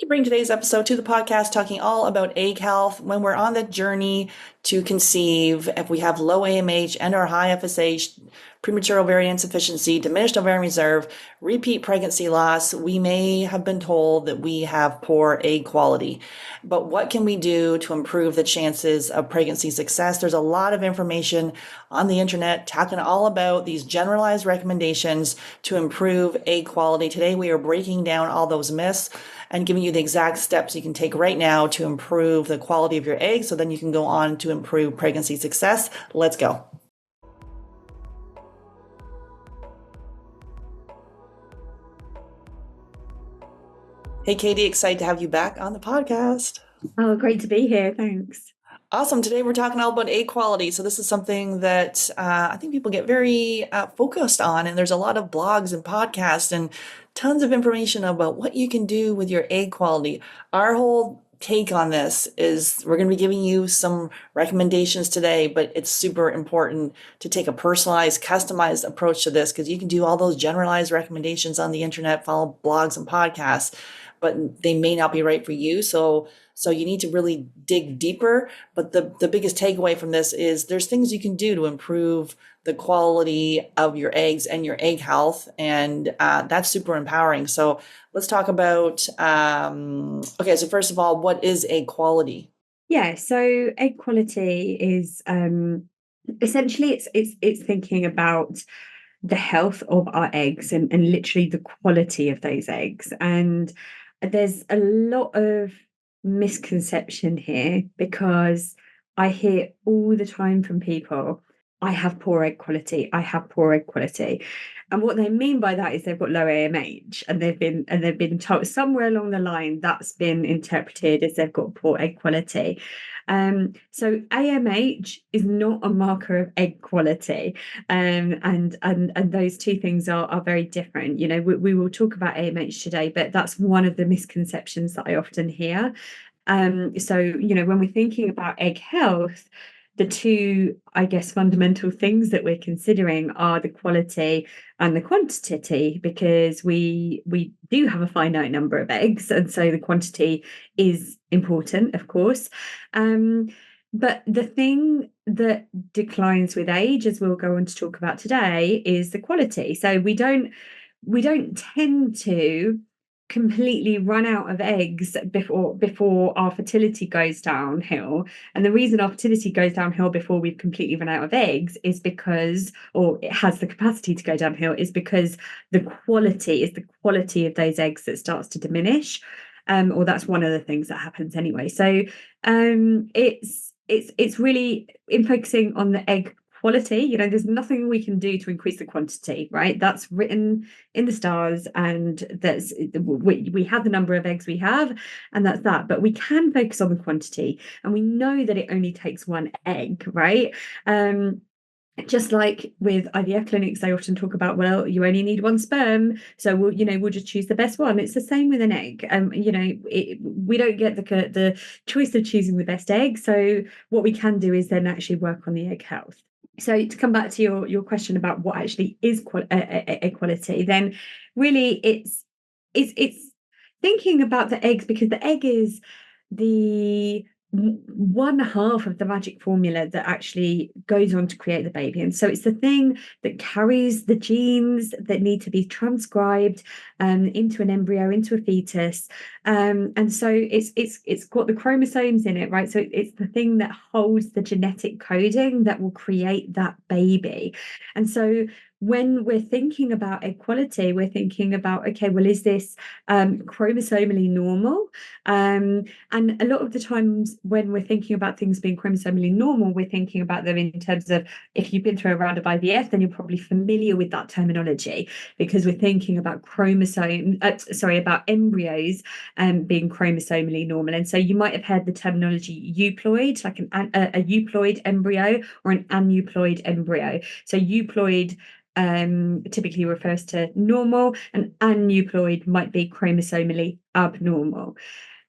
to bring today's episode to the podcast talking all about egg health when we're on the journey to conceive. If we have low AMH and or high FSH, premature ovarian insufficiency, diminished ovarian reserve, repeat pregnancy loss, we may have been told that we have poor egg quality. But what can we do to improve the chances of pregnancy success? There's a lot of information on the internet talking all about these generalized recommendations to improve egg quality. Today, we are breaking down all those myths and giving you the exact steps you can take right now to improve the quality of your eggs so then you can go on to improve pregnancy success. Let's go. Hey, Katie, excited to have you back on the podcast. Oh, great to be here. Thanks. Awesome. Today we're talking all about egg quality. So this is something that I think people get very focused on, and there's a lot of blogs and podcasts and tons of information about what you can do with your egg quality. Our whole take on this is we're going to be giving you some recommendations today, but it's super important to take a personalized, customized approach to this because you can do all those generalized recommendations on the internet, follow blogs and podcasts, but they may not be right for you. So you need to really dig deeper. But the biggest takeaway from this is there's things you can do to improve the quality of your eggs and your egg health. And that's super empowering. So let's talk about, okay, so first of all, what is egg quality? Yeah, so egg quality is essentially it's thinking about the health of our eggs and literally the quality of those eggs. And there's a lot of misconception here because I hear all the time from people, I have poor egg quality, I have poor egg quality. And what they mean by that is they've got low AMH and they've been told somewhere along the line that's been interpreted as they've got poor egg quality. So AMH is not a marker of egg quality. And those two things are very different. You know, we will talk about AMH today, but that's one of the misconceptions that I often hear. So, you know, when we're thinking about egg health, the two, I guess, fundamental things that we're considering are the quality and the quantity, because we do have a finite number of eggs, and so the quantity is important, of course. But the thing that declines with age, as we'll go on to talk about today, is the quality. So we don't tend to completely run out of eggs before our fertility goes downhill. And the reason our fertility goes downhill before we've completely run out of eggs is because, or it has the capacity to go downhill, is because the quality of those eggs that starts to diminish. Or that's one of the things that happens anyway. So it's really in focusing on the egg quality. You know, there's nothing we can do to increase the quantity, right? That's written in the stars, and that's we have the number of eggs we have, and that's that. But we can focus on the quantity, and we know that it only takes one egg, right? Just like with IVF clinics, they often talk about, well, you only need one sperm, so we'll just choose the best one. It's the same with an egg. We don't get the choice of choosing the best egg. So what we can do is then actually work on the egg health. So to come back to your question about what actually is equality, then really it's thinking about the eggs, because the egg is the one half of the magic formula that actually goes on to create the baby. And so it's the thing that carries the genes that need to be transcribed into an embryo, into a fetus. And so it's got the chromosomes in it, right? So it's the thing that holds the genetic coding that will create that baby. And so when we're thinking about equality, we're thinking about, okay, well, is this chromosomally normal? And a lot of the times when we're thinking about things being chromosomally normal, we're thinking about them in terms of, if you've been through a round of IVF, then you're probably familiar with that terminology, because we're thinking about about embryos being chromosomally normal. And so you might have heard the terminology euploid, like a euploid embryo or an aneuploid embryo. So euploid typically refers to normal, and aneuploid might be chromosomally abnormal.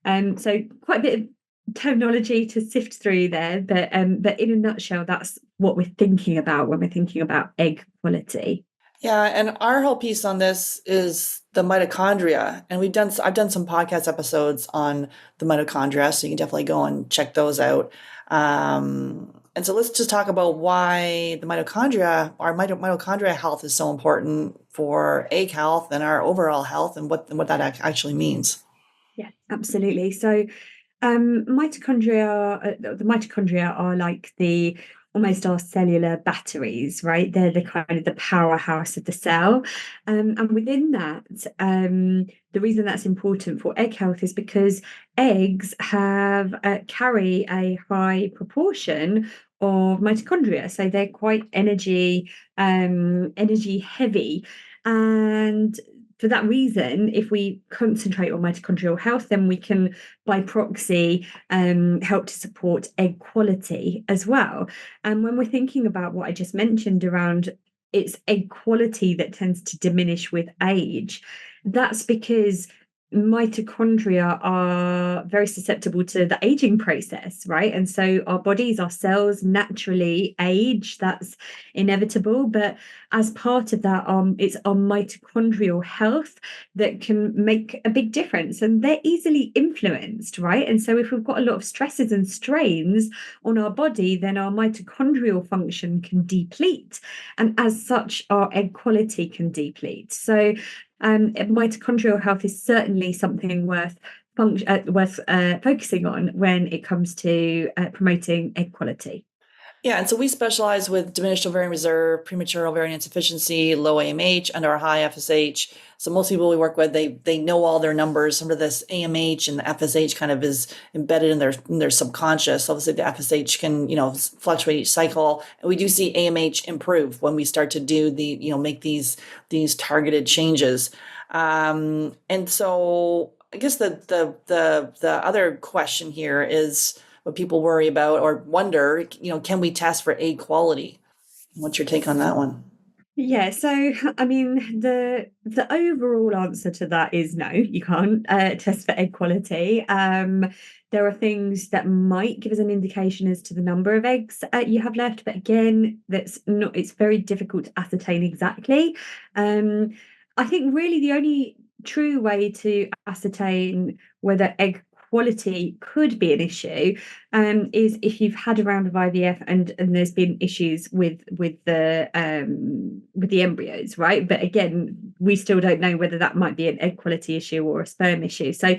So quite a bit of terminology to sift through there, but in a nutshell, that's what we're thinking about when we're thinking about egg quality. Yeah, and our whole piece on this is the mitochondria, and I've done some podcast episodes on the mitochondria, so you can definitely go and check those out. And so let's just talk about why the mitochondria, our mitochondria health is so important for egg health and our overall health, and what that actually means. Yeah, absolutely. So the mitochondria are like the almost our cellular batteries, right? They're the kind of the powerhouse of the cell. And within that, the reason that's important for egg health is because eggs have carry a high proportion of mitochondria. So they're quite energy heavy. And for that reason, if we concentrate on mitochondrial health, then we can, by proxy, help to support egg quality as well. And when we're thinking about what I just mentioned around it's egg quality that tends to diminish with age, that's because mitochondria are very susceptible to the aging process, right? And so our bodies, our cells naturally age, that's inevitable. But as part of that, it's our mitochondrial health that can make a big difference. And they're easily influenced, right? And so if we've got a lot of stresses and strains on our body, then our mitochondrial function can deplete. And as such, our egg quality can deplete. So mitochondrial health is certainly something worth focusing on when it comes to promoting egg quality. Yeah, and so we specialize with diminished ovarian reserve, premature ovarian insufficiency, low AMH, and our high FSH. So most people we work with, they know all their numbers. Some of this AMH and the FSH kind of is embedded in their subconscious. Obviously, the FSH can fluctuate each cycle, and we do see AMH improve when we start to do make these targeted changes. And so I guess the other question here is what people worry about or wonder, can we test for egg quality? What's your take on that one? Yeah, so I mean, the overall answer to that is no, you can't test for egg quality. There are things that might give us an indication as to the number of eggs you have left, but again, it's very difficult to ascertain exactly. I think really the only true way to ascertain whether egg quality could be an issue is if you've had a round of IVF and there's been issues with the embryos, right? But again, we still don't know whether that might be an egg quality issue or a sperm issue. So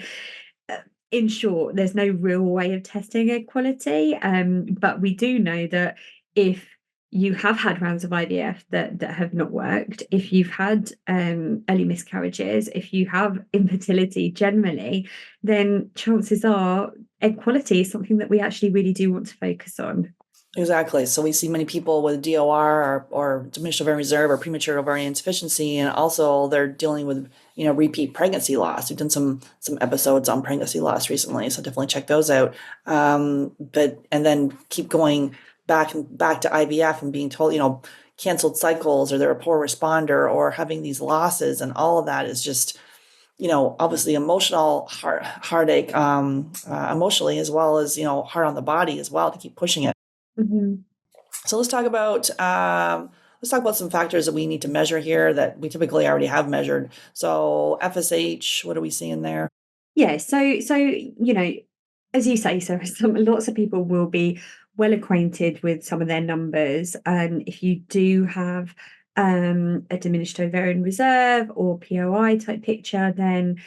in short, there's no real way of testing egg quality. But we do know that if you have had rounds of IVF that have not worked, if you've had early miscarriages, if you have infertility generally, then chances are egg quality is something that we actually really do want to focus on. Exactly. So we see many people with DOR or diminished ovarian reserve or premature ovarian insufficiency, and also they're dealing with repeat pregnancy loss. We've done some episodes on pregnancy loss recently, so definitely check those out. But and then keep going back and back to IVF and being told canceled cycles or they're a poor responder or having these losses, and all of that is just obviously emotional heartache emotionally, as well as hard on the body as well to keep pushing it. Mhm. So let's talk about some factors that we need to measure here that we typically already have measured. So FSH, what are we seeing there? Yeah, so as you say, so lots of people will be well acquainted with some of their numbers, and if you do have a diminished ovarian reserve or POI type picture, then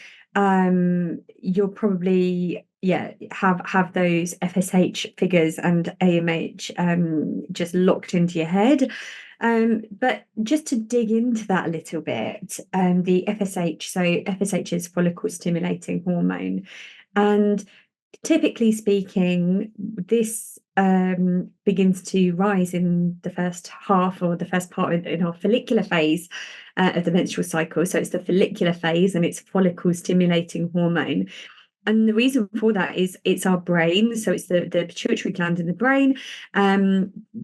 you'll probably have those FSH figures and AMH just locked into your head. But just to dig into that a little bit, the FSH, so FSH is follicle stimulating hormone. And typically speaking, this begins to rise in the first half or the first part in our follicular phase of the menstrual cycle. So it's the follicular phase and it's follicle stimulating hormone. And the reason for that is it's our brain, so it's the pituitary gland in the brain,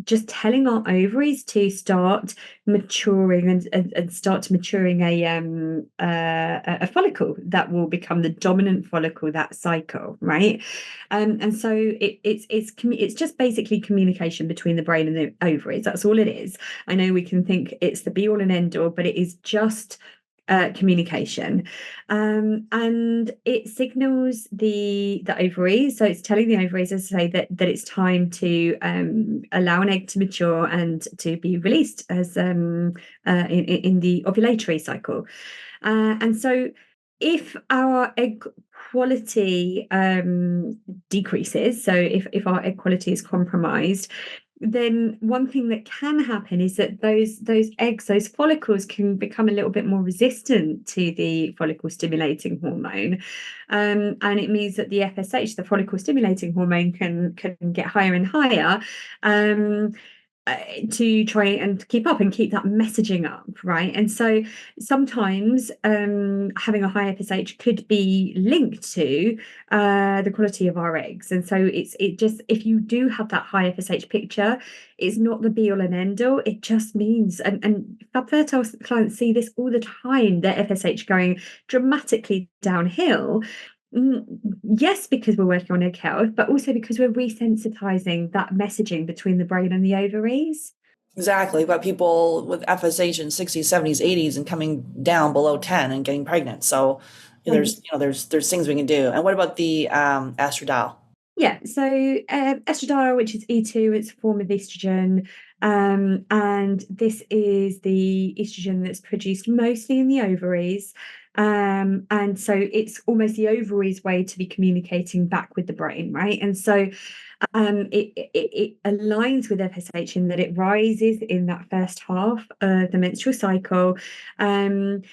just telling our ovaries to start maturing and start maturing a follicle that will become the dominant follicle that cycle, right? And so it's just basically communication between the brain and the ovaries. That's all it is. I know we can think it's the be all and end all, but it is just communication, and it signals the ovaries. So it's telling the ovaries, as I say, that it's time to allow an egg to mature and to be released as in the ovulatory cycle. And so if our egg quality decreases, so if our egg quality is compromised, then one thing that can happen is that those eggs, those follicles, can become a little bit more resistant to the follicle stimulating hormone, and it means that the FSH, the follicle stimulating hormone, can get higher and higher. To try and keep up and keep that messaging up, right? And so sometimes having a high FSH could be linked to the quality of our eggs. And so it just, if you do have that high FSH picture, it's not the be all and end all. It just means, and fertile clients see this all the time, their FSH going dramatically downhill. Yes, because we're working on egg health, but also because we're resensitizing that messaging between the brain and the ovaries. Exactly. But people with FSH in 60s, 70s, 80s and coming down below 10 and getting pregnant. So there's things we can do. And what about the estradiol? Yeah, so estradiol, which is E2, it's a form of estrogen, and this is the estrogen that's produced mostly in the ovaries. And so it's almost the ovaries' way to be communicating back with the brain, right? And so it aligns with FSH in that it rises in that first half of the menstrual cycle. And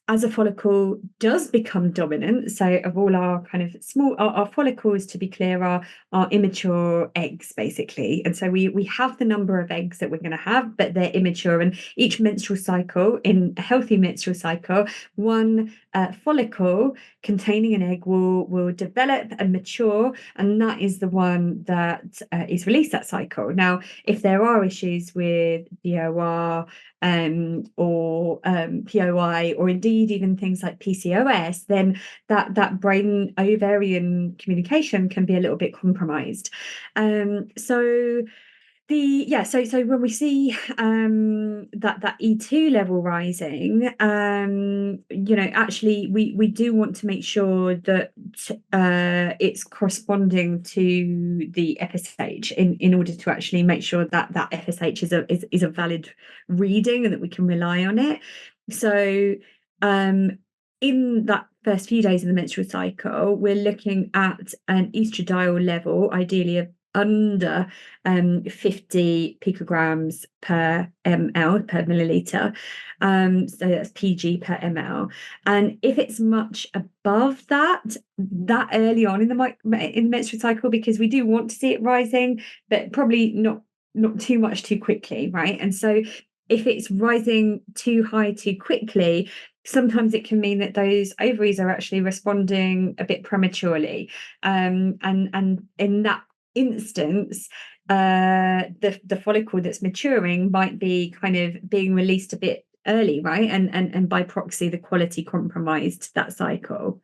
as a follicle does become dominant, so of all our kind of our follicles, to be clear, are immature eggs, basically. And so we have the number of eggs that we're going to have, but they're immature. And each menstrual cycle, in a healthy menstrual cycle, one follicle containing an egg will develop and mature, and that is the one that is released that cycle. Now, if there are issues with DOR, or POI, or indeed even things like PCOS, then that brain ovarian communication can be a little bit compromised. So when we see that E2 level rising, actually we do want to make sure that it's corresponding to the FSH in order to actually make sure that FSH is a valid reading and that we can rely on it. So in that first few days of the menstrual cycle, we're looking at an estradiol level, ideally of under 50 picograms per ml, per milliliter. So that's PG per ml. And if it's much above that early on in the menstrual cycle, because we do want to see it rising, but probably not too much too quickly, right? And so if it's rising too high too quickly, sometimes it can mean that those ovaries are actually responding a bit prematurely. And in that instance, the follicle that's maturing might be kind of being released a bit early, right? And by proxy, the quality compromised that cycle.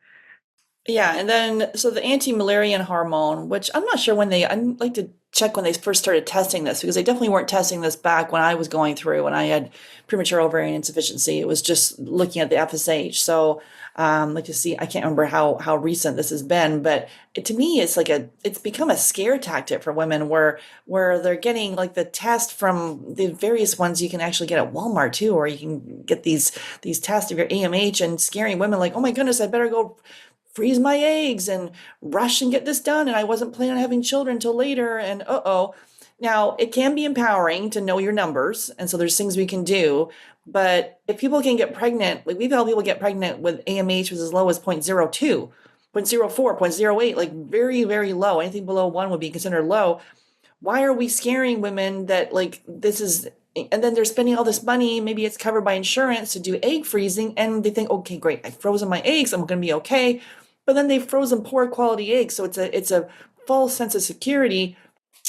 Yeah, and then so the anti-Müllerian hormone, which I'm not sure I'd like to check when they first started testing this because they definitely weren't testing this back when I was going through when I had premature ovarian insufficiency. It was just looking at the FSH. So like to see, I can't remember how recent this has been, but to me it's become a scare tactic for women where they're getting like the test from the various ones you can actually get at Walmart too, or you can get these tests of your AMH and scaring women like, oh my goodness, I better go freeze my eggs and rush and get this done. And I wasn't planning on having children until later. And uh-oh. Now, it can be empowering to know your numbers. And so there's things we can do. But if people can get pregnant, like we've had people get pregnant with AMH was as low as 0.02, 0.04, 0.08, like very, very low. Anything below 1 would be considered low. Why are we scaring women that like this is, and then they're spending all this money, maybe it's covered by insurance to do egg freezing, and they think, okay, great, I've frozen my eggs, I'm going to be okay. But then they've frozen poor quality eggs, so it's a false sense of security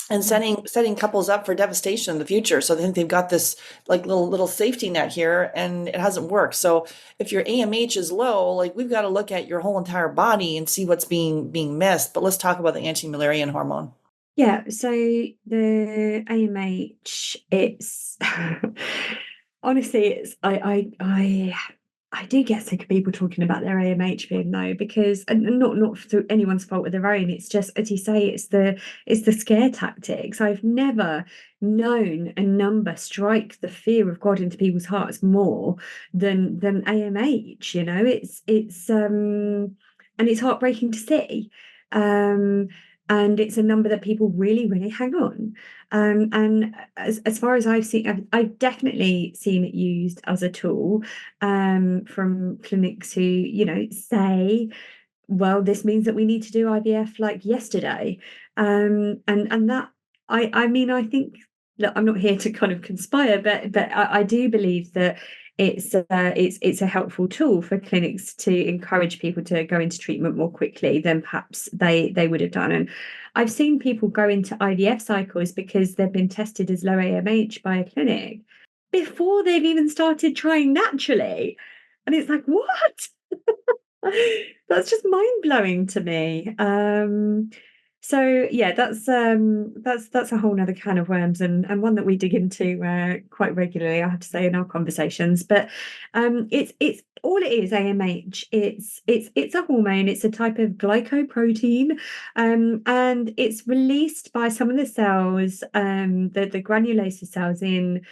and setting couples up for devastation in the future. So they think they've got this like little safety net here, and it hasn't worked. So if your AMH is low, like we've got to look at your whole entire body and see what's being missed. But let's talk about the anti-Müllerian hormone. Yeah, so the AMH, it's Honestly, it's I do get sick of people talking about their AMH being low because, and not through anyone's fault of their own. It's just, as you say, it's the scare tactics. I've never known a number strike the fear of God into people's hearts more than AMH. You know, it's and it's heartbreaking to see. Um, and it's a number that people really, really hang on. And as far as I've seen, I've definitely seen it used as a tool from clinics who, say, well, this means that we need to do IVF like yesterday. And that I mean, I think, look, I'm not here to kind of conspire, but I do believe that it's a helpful tool for clinics to encourage people to go into treatment more quickly than perhaps they would have done. And I've seen people go into IVF cycles because they've been tested as low AMH by a clinic before they've even started trying naturally. And it's like, what? That's just mind blowing to me. So yeah, that's a whole nother can of worms, and one that we dig into quite regularly, I have to say, in our conversations. But it's all it is, AMH. It's a hormone. It's a type of glycoprotein, and it's released by some of the cells, the granulosa cells in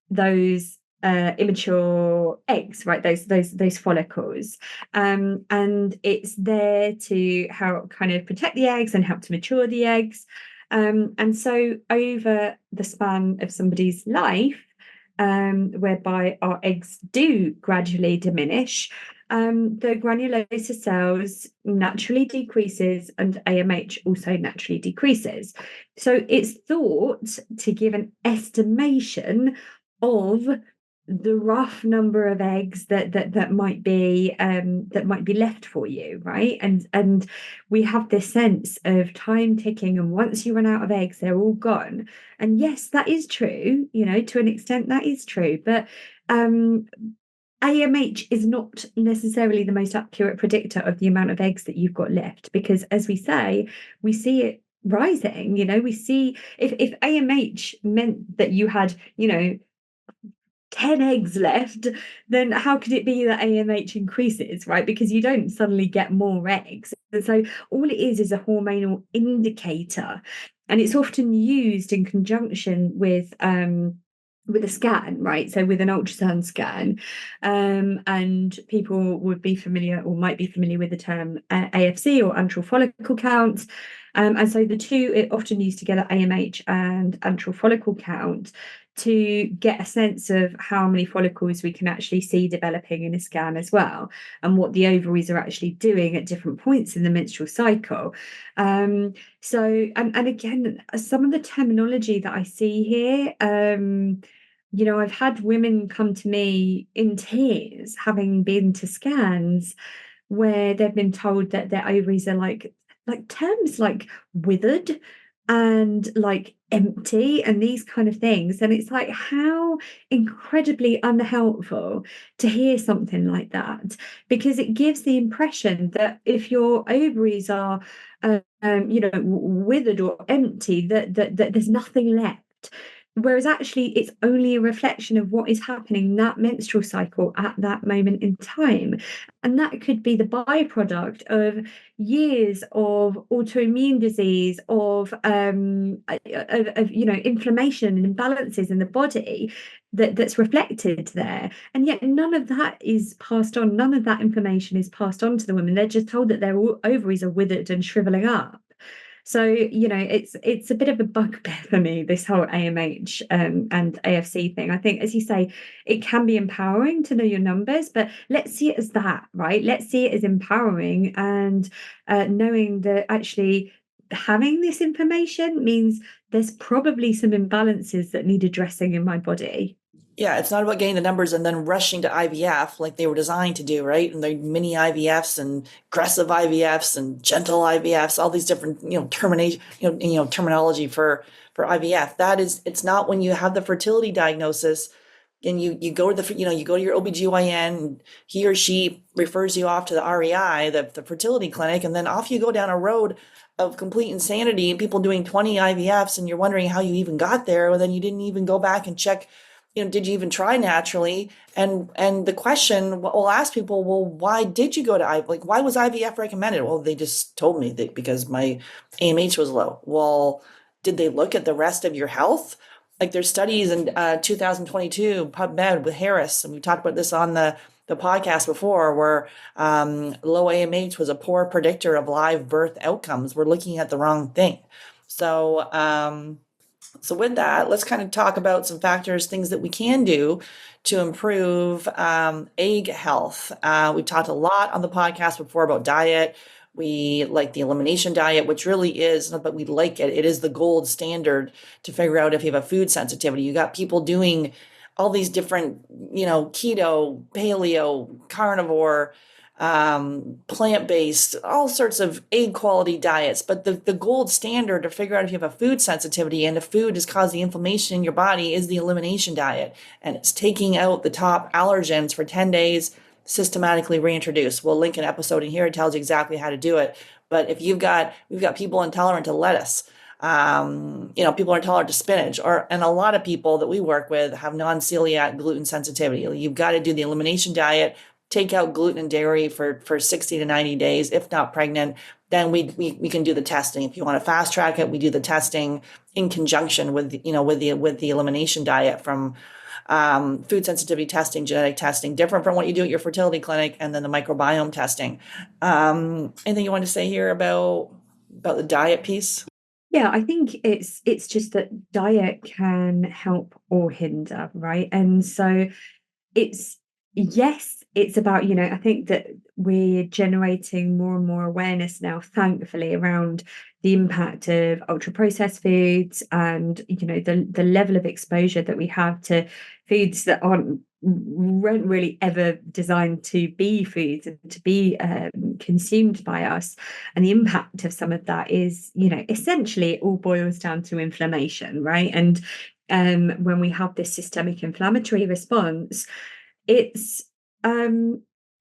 those immature eggs, right? Those follicles, and it's there to help kind of protect the eggs and help to mature the eggs. And so over the span of somebody's life, whereby our eggs do gradually diminish, the granulosa cells naturally decreases and AMH also naturally decreases. So it's thought to give an estimation of the rough number of eggs that might be left for you, right? And we have this sense of time ticking, and once you run out of eggs, they're all gone. And yes, that is true, to an extent that is true, but AMH is not necessarily the most accurate predictor of the amount of eggs that you've got left, because as we say, we see it rising. We see if AMH meant that you had 10 eggs left, then how could it be that AMH increases, right? Because you don't suddenly get more eggs. And so all it is a hormonal indicator. And it's often used in conjunction with a scan, right? So with an ultrasound scan. And people would be familiar or might be familiar with the term AFC or antral follicle count. And so the two, it often used together, AMH and antral follicle count, to get a sense of how many follicles we can actually see developing in a scan as well, and what the ovaries are actually doing at different points in the menstrual cycle. So, and again, some of the terminology that I see here, I've had women come to me in tears, having been to scans where they've been told that their ovaries are like terms like withered and like empty and these kind of things. And it's like, how incredibly unhelpful to hear something like that, because it gives the impression that if your ovaries are withered or empty, that there's nothing left. Whereas actually, it's only a reflection of what is happening in that menstrual cycle at that moment in time. And that could be the byproduct of years of autoimmune disease, of inflammation and imbalances in the body that's reflected there. And yet none of that is passed on. None of that information is passed on to the women. They're just told that their ovaries are withered and shriveling up. So, it's a bit of a bugbear for me, this whole AMH and AFC thing. I think, as you say, it can be empowering to know your numbers, but let's see it as that, right? Let's see it as empowering, and knowing that actually having this information means there's probably some imbalances that need addressing in my body. Yeah, it's not about getting the numbers and then rushing to IVF like they were designed to do, right? And the mini IVFs and aggressive IVFs and gentle IVFs, all these different, termination, terminology for IVF. It's not when you have the fertility diagnosis and you go to you go to your OBGYN, and he or she refers you off to the REI, the fertility clinic, and then off you go down a road of complete insanity and people doing 20 IVFs, and you're wondering how you even got there, and then you didn't even go back and check did you even try naturally? And the question we'll ask people, well, why did you go to like why was IVF recommended? Well, they just told me that because my AMH was low. Well, did they look at the rest of your health? Like there's studies in 2022 PubMed with Harris, and we talked about this on the podcast before, where low AMH was a poor predictor of live birth outcomes. We're looking at the wrong thing. So with that, let's kind of talk about some factors, things that we can do to improve egg health. We've talked a lot on the podcast before about diet. We like the elimination diet, which really is, but we like it. It is the gold standard to figure out if you have a food sensitivity. You got people doing all these different, keto, paleo, carnivore, plant-based, all sorts of egg quality diets. But the gold standard to figure out if you have a food sensitivity and if food is causing inflammation in your body is the elimination diet. And it's taking out the top allergens for 10 days, systematically reintroduce. We'll link an episode in here. It tells you exactly how to do it. But if we've got people intolerant to lettuce, people are intolerant to spinach, and a lot of people that we work with have non-celiac gluten sensitivity. You've got to do the elimination diet, take out gluten and dairy for 60 to 90 days. If not pregnant, then we can do the testing. If you want to fast track it, we do the testing in conjunction with the elimination diet from food sensitivity testing, genetic testing, different from what you do at your fertility clinic, and then the microbiome testing. Anything you want to say here about the diet piece? Yeah, I think it's just that diet can help or hinder, right? And so it's yes, it's about, I think that we're generating more and more awareness now, thankfully, around the impact of ultra processed foods and, the level of exposure that we have to foods that weren't really ever designed to be foods and to be consumed by us. And the impact of some of that is, essentially it all boils down to inflammation, right? And when we have this systemic inflammatory response, it's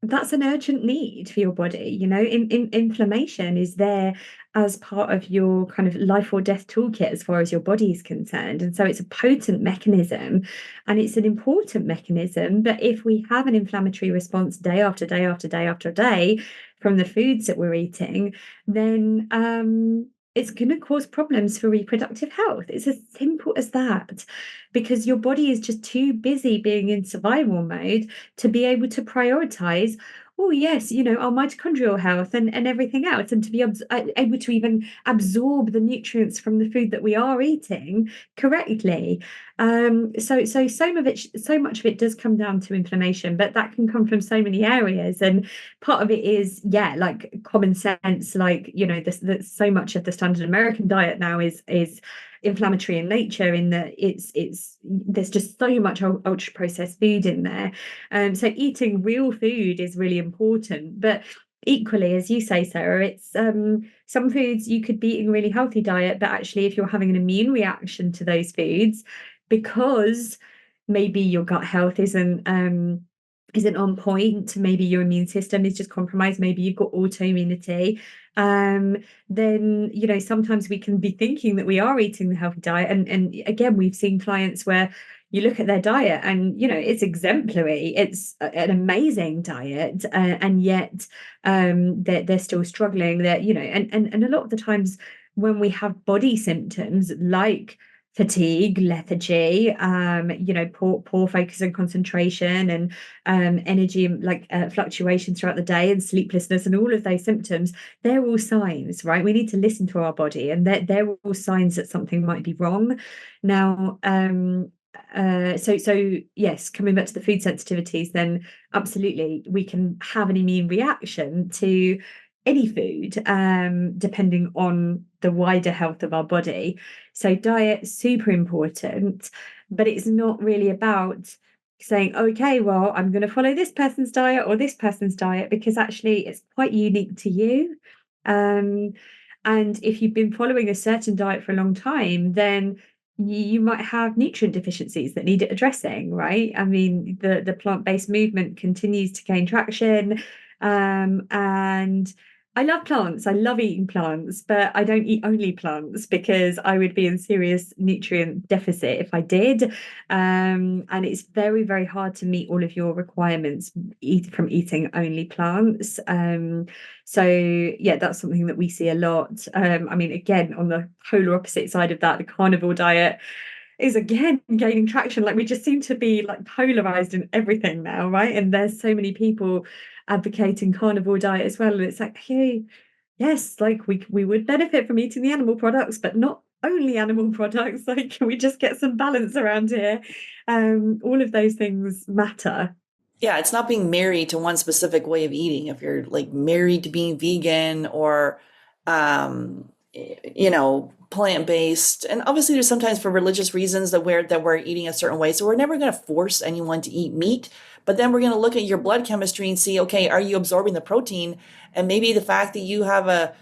that's an urgent need for your body. Inflammation is there as part of your kind of life or death toolkit as far as your body is concerned, and so it's a potent mechanism and it's an important mechanism. But if we have an inflammatory response day after day after day after day from the foods that we're eating, then it's going to cause problems for reproductive health. It's as simple as that, because your body is just too busy being in survival mode to be able to prioritize, oh, yes, our mitochondrial health and everything else, and to be able to even absorb the nutrients from the food that we are eating correctly. So much of it does come down to inflammation, but that can come from so many areas. And part of it is, like common sense, like, so much of the standard American diet now is inflammatory in nature, in that there's just so much ultra processed food in there. So eating real food is really important, but equally, as you say, Sarah, it's some foods you could be eating a really healthy diet, but actually if you're having an immune reaction to those foods because maybe your gut health isn't on point, maybe your immune system is just compromised, maybe you've got autoimmunity, then sometimes we can be thinking that we are eating the healthy diet, and again, we've seen clients where you look at their diet and it's exemplary, it's an amazing diet, and yet they're still struggling, and a lot of the times when we have body symptoms like fatigue, lethargy, poor focus and concentration, and energy, fluctuations throughout the day, and sleeplessness, and all of those symptoms, they're all signs, right? We need to listen to our body, and they're all signs that something might be wrong. Now, so yes, coming back to the food sensitivities, then absolutely we can have an immune reaction to any food, depending on the wider health of our body. So diet, super important, but it's not really about saying, okay, well, I'm going to follow this person's diet or this person's diet, because actually it's quite unique to you. And if you've been following a certain diet for a long time, then you might have nutrient deficiencies that need addressing, right? I mean, the plant-based movement continues to gain traction, and I love plants. I love eating plants, but I don't eat only plants because I would be in serious nutrient deficit if I did. And it's very, very hard to meet all of your requirements from eating only plants. So yeah, that's something that we see a lot. I mean, again, on the polar opposite side of that, the carnivore diet is again gaining traction. Like we just seem to be like polarized in everything now, right? And there's so many people advocating carnivore diet as well. And it's like, hey, yes, like we would benefit from eating the animal products, but not only animal products. Like, can we just get some balance around here? All of those things matter. Yeah, it's not being married to one specific way of eating. If you're like married to being vegan or, plant-based, and obviously there's sometimes for religious reasons that we're eating a certain way. So we're never going to force anyone to eat meat, but then we're going to look at your blood chemistry and see, okay, are you absorbing the protein? And maybe the fact that you have a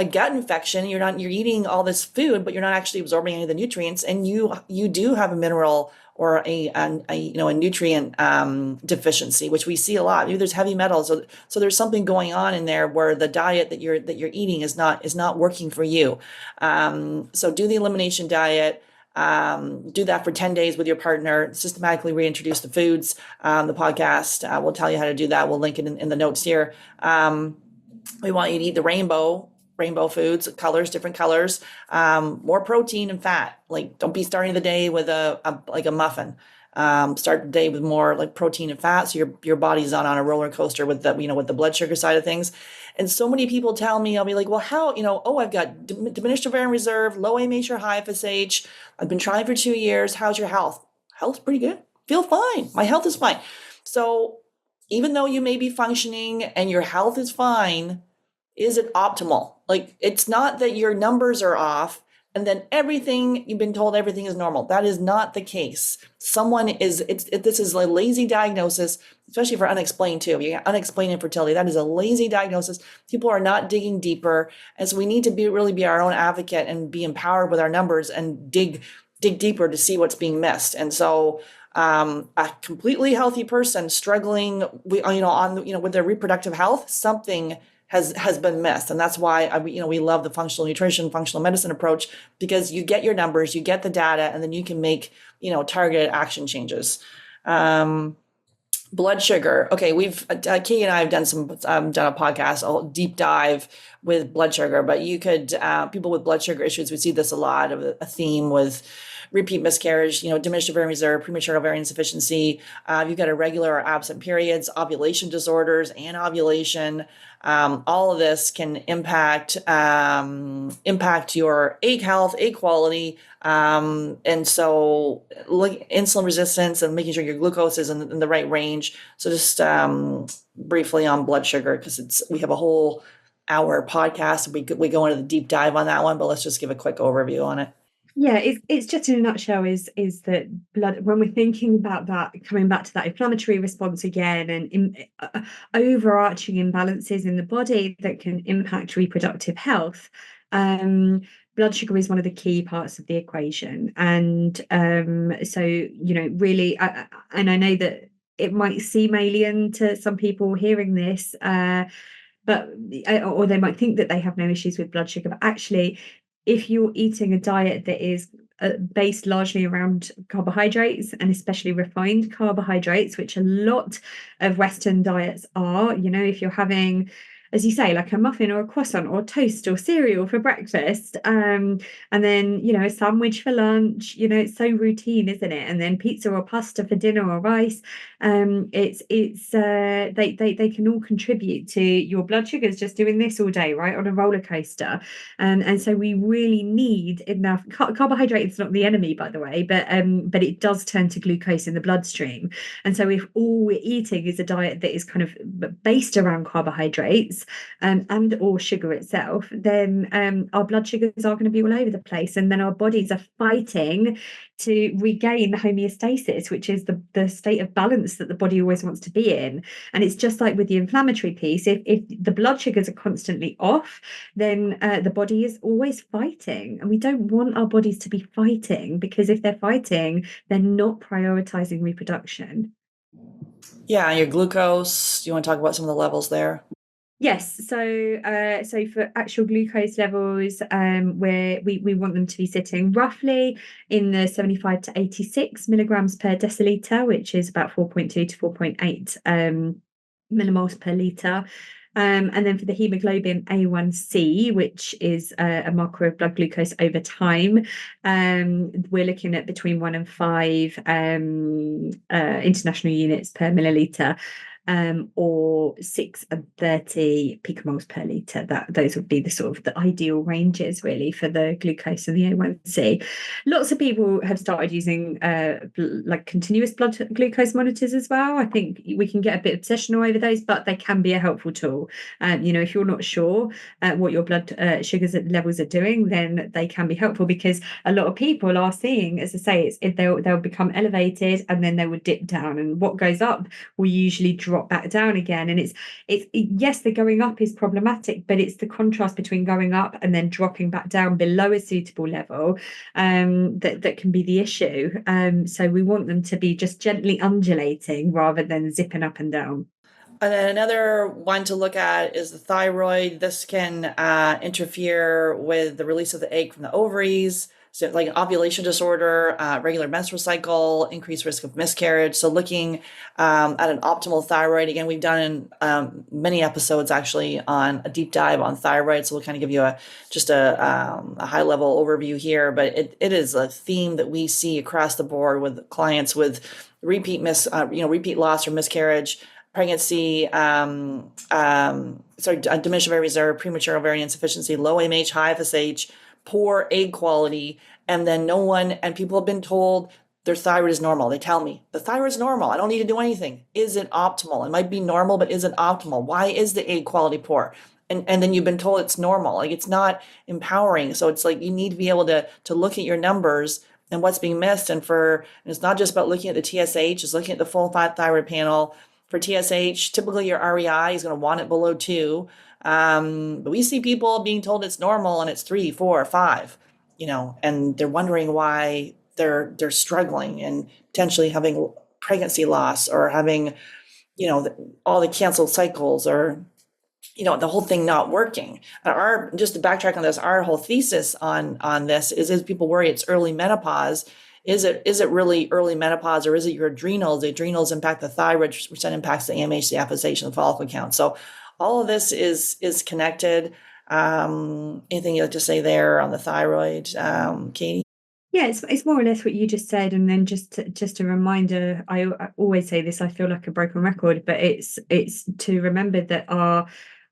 gut infection, you're eating all this food, but you're not actually absorbing any of the nutrients, and you do have a mineral or a nutrient deficiency, which we see a lot. Maybe there's heavy metals, so there's something going on in there where the diet that you're eating is not working for you. So do the elimination diet. Do that for 10 days with your partner, systematically reintroduce the foods. The podcast will tell you how to do that. We'll link it in the notes here. We want you to eat the rainbow foods, colors, different colors, more protein and fat. Like, don't be starting the day with like a muffin. Start the day with more like protein and fat, so your body's not on a roller coaster with the blood sugar side of things. And so many people tell me, I'll be like, well, how, oh, I've got diminished ovarian reserve, low AMH or high FSH. I've been trying for 2 years. How's your health? Health's pretty good. Feel fine. My health is fine. So even though you may be functioning and your health is fine, is it optimal? Like, it's not that your numbers are off and then everything you've been told everything is normal. That is not the case. This is a lazy diagnosis, especially for unexplained too. You got unexplained infertility. That is a lazy diagnosis. People are not digging deeper. And so we need to really be our own advocate and be empowered with our numbers and dig deeper to see what's being missed. And so a completely healthy person struggling, with their reproductive health, something has been missed. And that's why we love the functional nutrition, functional medicine approach, because you get your numbers, you get the data, and then you can make, targeted action changes. Blood sugar. Okay, we've Kay and I have done a podcast, a deep dive with blood sugar, but you could people with blood sugar issues, we see this a lot of a theme with repeat miscarriage, diminished ovarian reserve, premature ovarian insufficiency. You've got irregular or absent periods, ovulation disorders, and ovulation. All of this can impact your egg health, egg quality, and so insulin resistance and making sure your glucose is in the right range. So just briefly on blood sugar, because we have a whole hour podcast. We go into the deep dive on that one, but let's just give a quick overview on it. Yeah, it's just in a nutshell is that blood, when we're thinking about that, coming back to that inflammatory response again, and overarching imbalances in the body that can impact reproductive health. Blood sugar is one of the key parts of the equation, and so really, and I know that it might seem alien to some people hearing this, but or they might think that they have no issues with blood sugar, but actually, if you're eating a diet that is based largely around carbohydrates, and especially refined carbohydrates, which a lot of Western diets are, if you're having, as you say, like a muffin or a croissant or toast or cereal for breakfast, and then a sandwich for lunch, it's so routine, isn't it? And then pizza or pasta for dinner or rice. They can all contribute to your blood sugars just doing this all day, right, on a roller coaster. And so we really need enough carbohydrate. Is not the enemy, by the way, but it does turn to glucose in the bloodstream. And so if all we're eating is a diet that is kind of based around carbohydrates and or sugar itself, then our blood sugars are going to be all over the place, and then our bodies are fighting to regain homeostasis, which is the state of balance that the body always wants to be in. And it's just like with the inflammatory piece, if the blood sugars are constantly off, then the body is always fighting, and we don't want our bodies to be fighting, because if they're fighting, they're not prioritizing reproduction. Yeah, your glucose. Do you want to talk about some of the levels there? Yes, so for actual glucose levels, where we want them to be sitting roughly in the 75 to 86 milligrams per deciliter, which is about 4.2 to 4.8 millimoles per liter. And then for the hemoglobin A1C, which is a marker of blood glucose over time, we're looking at between 1 and 5 international units per milliliter, or 6 and 30 picomoles per liter. Those would be the sort of the ideal ranges really for the glucose and the A1C. Lots of people have started using like continuous blood glucose monitors as well. I think we can get a bit obsessional over those, but they can be a helpful tool. If you're not sure what your blood sugars levels are doing, then they can be helpful, because a lot of people are seeing, as I say, they'll become elevated and then they will dip down, and what goes up will usually drop back down again. And it's yes, the going up is problematic, but it's the contrast between going up and then dropping back down below a suitable level that can be the issue. So we want them to be just gently undulating rather than zipping up and down. And then another one to look at is the thyroid. This can interfere with the release of the egg from the ovaries. So, like an ovulation disorder, regular menstrual cycle, increased risk of miscarriage. So, looking at an optimal thyroid. Again, we've done many episodes actually on a deep dive on thyroid. So, we'll kind of give you a high level overview here. But it is a theme that we see across the board with clients with repeat loss or miscarriage, pregnancy, diminished ovarian reserve, premature ovarian insufficiency, low AMH, high FSH, poor egg quality, and then people have been told their thyroid is normal. They tell me the thyroid is normal. I don't need to do anything. Is it optimal? It might be normal, but is it optimal? Why is the egg quality poor? And then you've been told it's normal. Like, it's not empowering. So it's like you need to be able to look at your numbers and what's being missed. And it's not just about looking at the TSH, it's looking at the full fat thyroid panel. For TSH, typically your REI is going to want it below 2. But we see people being told it's normal and it's 3, 4, 5, and they're wondering why they're struggling and potentially having pregnancy loss, or having, all the canceled cycles, or, the whole thing not working. Just to backtrack on this, our whole thesis on this is people worry it's early menopause. Is it really early menopause, or is it your adrenals? The adrenals impact the thyroid, which then impacts the AMH, the FSH, and the follicle count. So all of this is connected. Anything you'd like to say there on the thyroid, Katie? Yeah, it's more or less what you just said, and then just a reminder. I always say this. I feel like a broken record, but it's to remember that our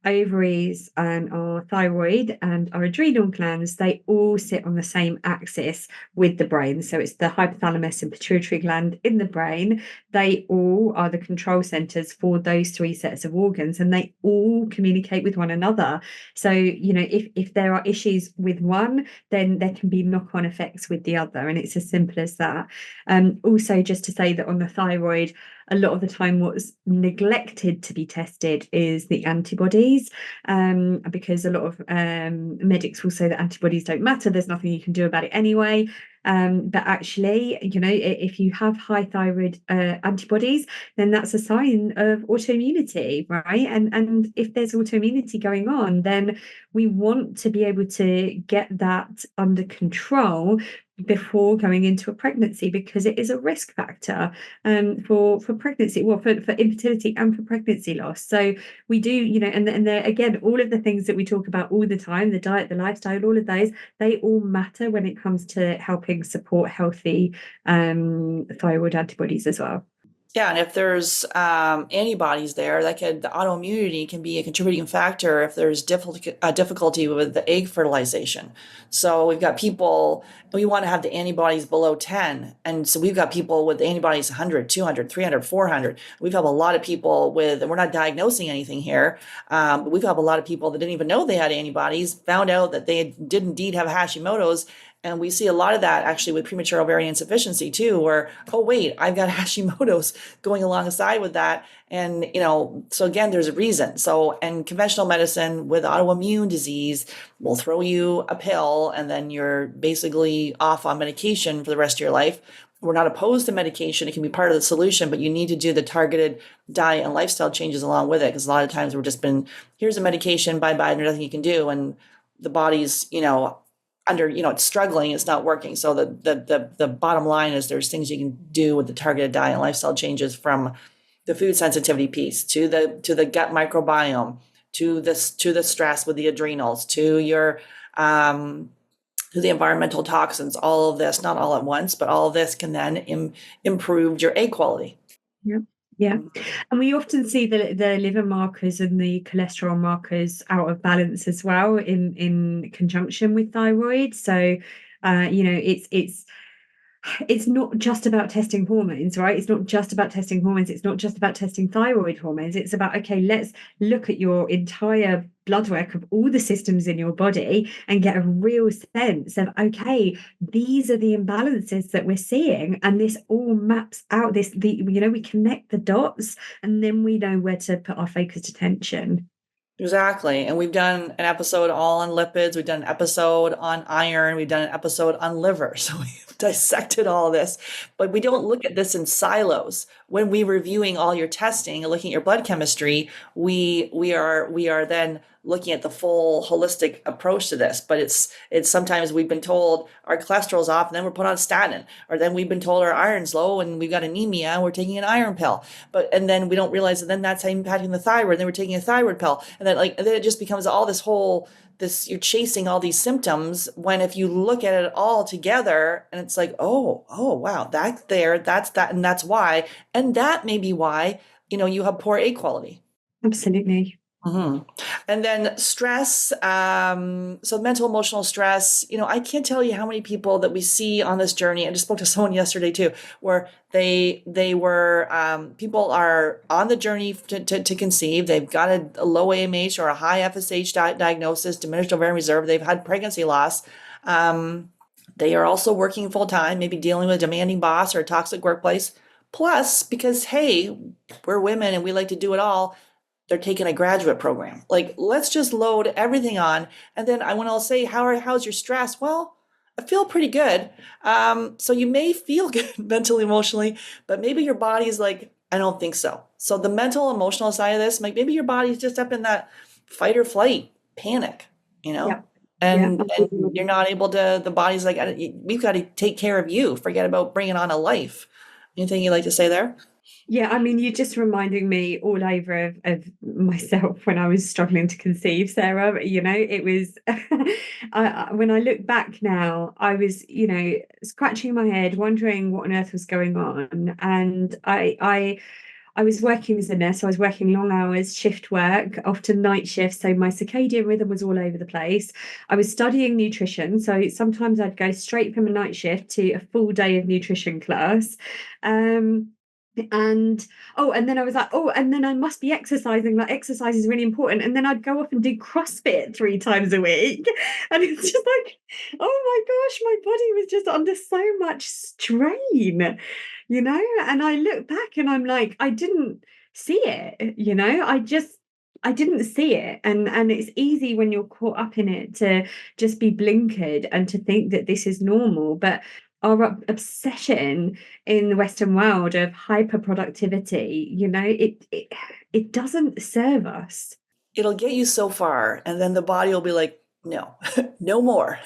ovaries and our thyroid and our adrenal glands, they all sit on the same axis with the brain. So it's the hypothalamus and pituitary gland in the brain. They all are the control centers for those three sets of organs, and they all communicate with one another. So, if there are issues with one, then there can be knock-on effects with the other, and it's as simple as that. Also, just to say that on the thyroid, a lot of the time what's neglected to be tested is the antibodies, because a lot of medics will say that antibodies don't matter, there's nothing you can do about it anyway. But actually, if you have high thyroid antibodies, then that's a sign of autoimmunity, right? And if there's autoimmunity going on, then we want to be able to get that under control before going into a pregnancy, because it is a risk factor for pregnancy, well, for infertility and for pregnancy loss. So we do, and there again, all of the things that we talk about all the time, the diet, the lifestyle, all of those, they all matter when it comes to helping support healthy thyroid antibodies as well. Yeah, and if there's antibodies there, the autoimmunity can be a contributing factor if there's difficulty with the egg fertilization. So we've got people, we want to have the antibodies below 10. And so we've got people with antibodies 100, 200, 300, 400. We've had a lot of people and we're not diagnosing anything here, but we've had a lot of people that didn't even know they had antibodies, found out that they did indeed have Hashimoto's. And we see a lot of that actually with premature ovarian insufficiency too, where, oh, wait, I've got Hashimoto's going alongside with that. And, so again, there's a reason. So, and conventional medicine with autoimmune disease will throw you a pill and then you're basically off on medication for the rest of your life. we're not opposed to medication. It can be part of the solution, but you need to do the targeted diet and lifestyle changes along with it. Because a lot of times we're just been, here's a medication, bye bye, there's nothing you can do. And the body's, under, it's struggling, it's not working. So the bottom line is there's things you can do with the targeted diet and lifestyle changes, from the food sensitivity piece to the gut microbiome, to the stress with the adrenals, to your to the environmental toxins. All of this, not all at once, but all of this can then improve your egg quality. Yeah. Yeah. And we often see the liver markers and the cholesterol markers out of balance as well in conjunction with thyroid. So it's not just about testing hormones, right? It's not just about testing hormones. It's not just about testing thyroid hormones. It's about, okay, let's look at your entire blood work of all the systems in your body and get a real sense of, okay, these are the imbalances that we're seeing. And this all maps out we connect the dots, and then we know where to put our focused attention. Exactly. And we've done an episode all on lipids. We've done an episode on iron. We've done an episode on liver. So we've dissected all this, but we don't look at this in silos. When we reviewing all your testing and looking at your blood chemistry, we are then looking at the full holistic approach to this. But it's sometimes we've been told our cholesterol's off and then we're put on statin, or then we've been told our iron's low and we've got anemia and we're taking an iron pill. And then we don't realize that then that's impacting the thyroid. And then we're taking a thyroid pill. And then it just becomes all you're chasing all these symptoms, when if you look at it all together and it's like, oh wow, that's that, and that's why. And that may be why, you have poor egg quality. Absolutely. Mm-hmm. And then stress, so mental, emotional stress, I can't tell you how many people that we see on this journey. I just spoke to someone yesterday too, where they were, people are on the journey to conceive. They've got a low AMH or a high FSH diagnosis, diminished ovarian reserve. They've had pregnancy loss. They are also working full time, maybe dealing with a demanding boss or a toxic workplace. Plus, because, hey, we're women and we like to do it all, they're taking a graduate program. Like, let's just load everything on. And then I want to say, how's your stress? Well, I feel pretty good. So you may feel good mentally, emotionally, but maybe your body is like, I don't think so. So the mental, emotional side of this, like maybe your body's just up in that fight or flight panic, Yeah. and you're not able to, the body's like, we've got to take care of you. Forget about bringing on a life. Anything you'd like to say there? Yeah, I mean, you're just reminding me all over of myself when I was struggling to conceive, Sarah. It was when I look back now, I was, scratching my head, wondering what on earth was going on. And I was working as a nurse, so I was working long hours, shift work, often night shifts. So my circadian rhythm was all over the place. I was studying nutrition. So sometimes I'd go straight from a night shift to a full day of nutrition class. And then I was like, and then I must be exercising. Like, exercise is really important. And then I'd go off and do CrossFit 3 times a week. And it's just like, oh my gosh, my body was just under so much strain, And I look back and I'm like, I didn't see it, I didn't see it. And it's easy when you're caught up in it to just be blinkered and to think that this is normal. But our obsession in the Western world of hyper productivity, it doesn't serve us. It'll get you so far, and then the body will be like, no, no more.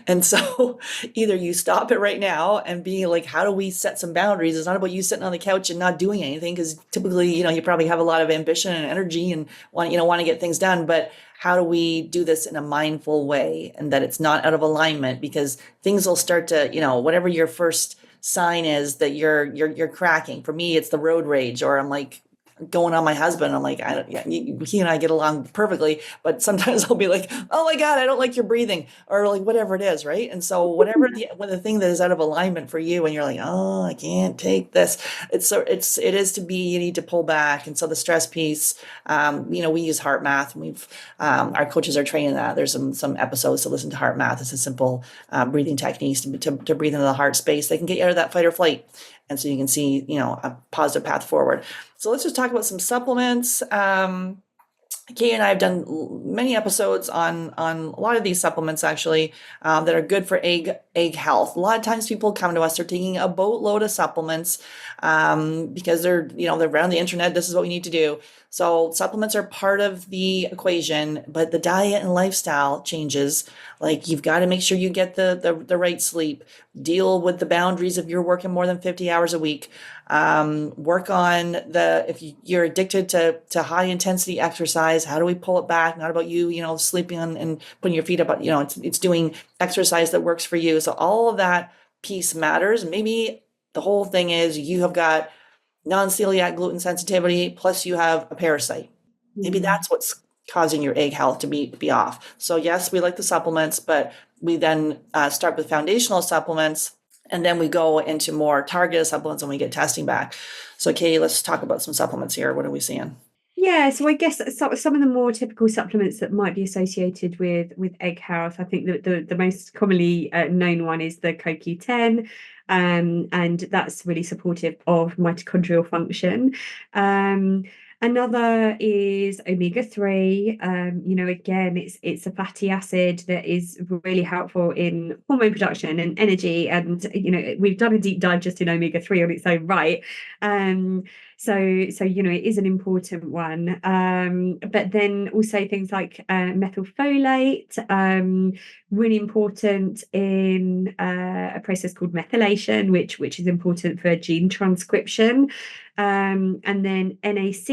And so either you stop it right now and be like, how do we set some boundaries? It's not about you sitting on the couch and not doing anything, because typically, you probably have a lot of ambition and energy and want to get things done. But how do we do this in a mindful way and that it's not out of alignment? Because things will start to, whatever your first sign is that you're cracking. For me, it's the road rage, or I'm like, going on my husband. I'm like, he and I get along perfectly, but sometimes I'll be like, oh my God, I don't like your breathing, or like whatever it is. Right. And so whatever the thing that is out of alignment for you, and you're like, oh, I can't take this. It is to be, you need to pull back. And so the stress piece, we use heart math, and our coaches are training that. There's some episodes to listen to heart math. It's a simple breathing techniques to breathe into the heart space. They can get you out of that fight or flight. And so you can see, a positive path forward. So let's just talk about some supplements. Kay and I have done many episodes on a lot of these supplements actually, that are good for egg health. A lot of times people come to us, they're taking a boatload of supplements, because they're around the internet. This is what we need to do. So supplements are part of the equation, but the diet and lifestyle changes. Like you've got to make sure you get the right sleep. Deal with the boundaries if you're working more than 50 hours a week. Work on if you're addicted to high intensity exercise, how do we pull it back? Not about you, sleeping on and putting your feet up, it's doing exercise that works for you. So all of that piece matters. Maybe the whole thing is you have got non-celiac gluten sensitivity, plus you have a parasite. Maybe Mm. that's what's causing your egg health to be off. So yes, we like the supplements, but we then start with foundational supplements, and then we go into more targeted supplements when we get testing back. So Katie, let's talk about some supplements here. What are we seeing? Yeah, so I guess some of the more typical supplements that might be associated with egg health, I think that the most commonly known one is the CoQ10, and that's really supportive of mitochondrial function. Um, Another is omega-3. Again, it's a fatty acid that is really helpful in hormone production and energy. And we've done a deep dive just in omega-3 on its own right. Um, it is an important one. But then also things like methylfolate, really important in a process called methylation, which is important for gene transcription. And then NAC,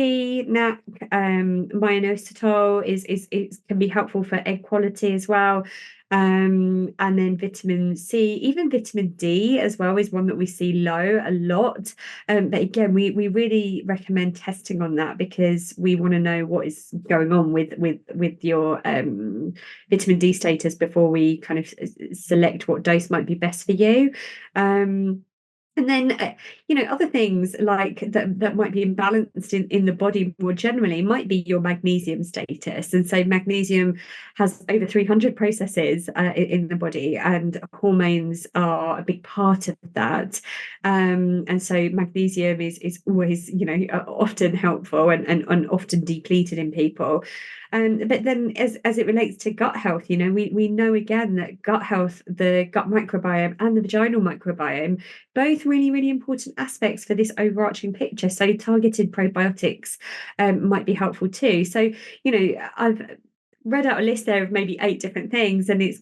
myoinositol is can be helpful for egg quality as well. And then vitamin C, even vitamin D as well is one that we see low a lot. But again, we really recommend testing on that because we want to know what is going on with your vitamin D status before we kind of select what dose might be best for you. And then, other things like that might be imbalanced in the body more generally might be your magnesium status. And so magnesium has over 300 processes in the body, and hormones are a big part of that. And so magnesium is always, often helpful and often depleted in people. But then as it relates to gut health, we know again that gut health, the gut microbiome and the vaginal microbiome, both really, really important aspects for this overarching picture. So targeted probiotics might be helpful too. So, I've read out a list there of maybe 8 different things, and it's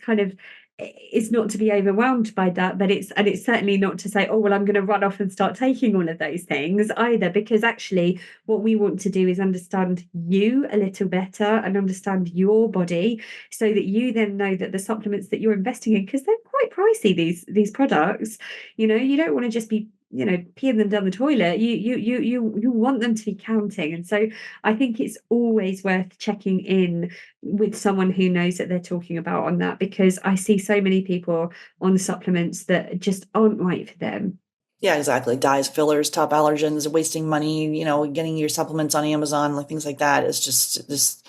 not to be overwhelmed by that, but it's certainly not to say, oh well, I'm going to run off and start taking all of those things either, because actually what we want to do is understand you a little better and understand your body, so that you then know that the supplements that you're investing in, because they're quite pricey, these products, you don't want to just be peeing them down the toilet. You want them to be counting. And so I think it's always worth checking in with someone who knows that they're talking about on that, because I see so many people on the supplements that just aren't right for them. Yeah, exactly. Dyes, fillers, top allergens, wasting money, getting your supplements on Amazon, like things like that is just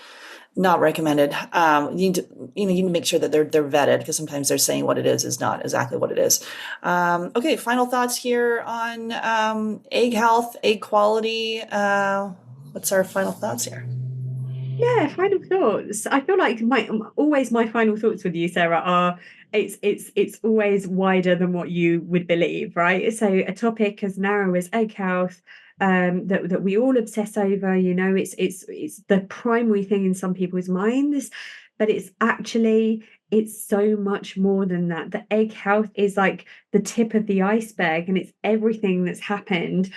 not recommended. You need to make sure that they're vetted, because sometimes they're saying what it is not exactly what it is. Okay, final thoughts here on egg health, egg quality. What's our final thoughts here? Yeah, final thoughts. I feel like my final thoughts with you, Sarah, are it's always wider than what you would believe, right? So a topic as narrow as egg health, that we all obsess over, it's the primary thing in some people's minds, but it's so much more than that. The egg health is like the tip of the iceberg, and it's everything that's happened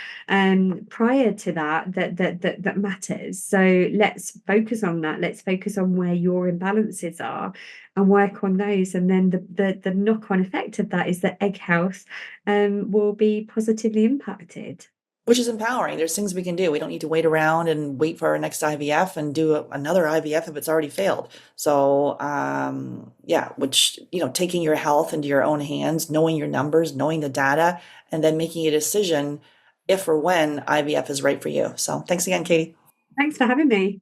prior to that matters. So let's focus on that. Let's focus on where your imbalances are and work on those. And then the knock-on effect of that is that egg health will be positively impacted. Which is empowering. There's things we can do. We don't need to wait around and wait for our next IVF and do another IVF if it's already failed. So, yeah, taking your health into your own hands, knowing your numbers, knowing the data, and then making a decision if or when IVF is right for you. So, thanks again, Katie. Thanks for having me.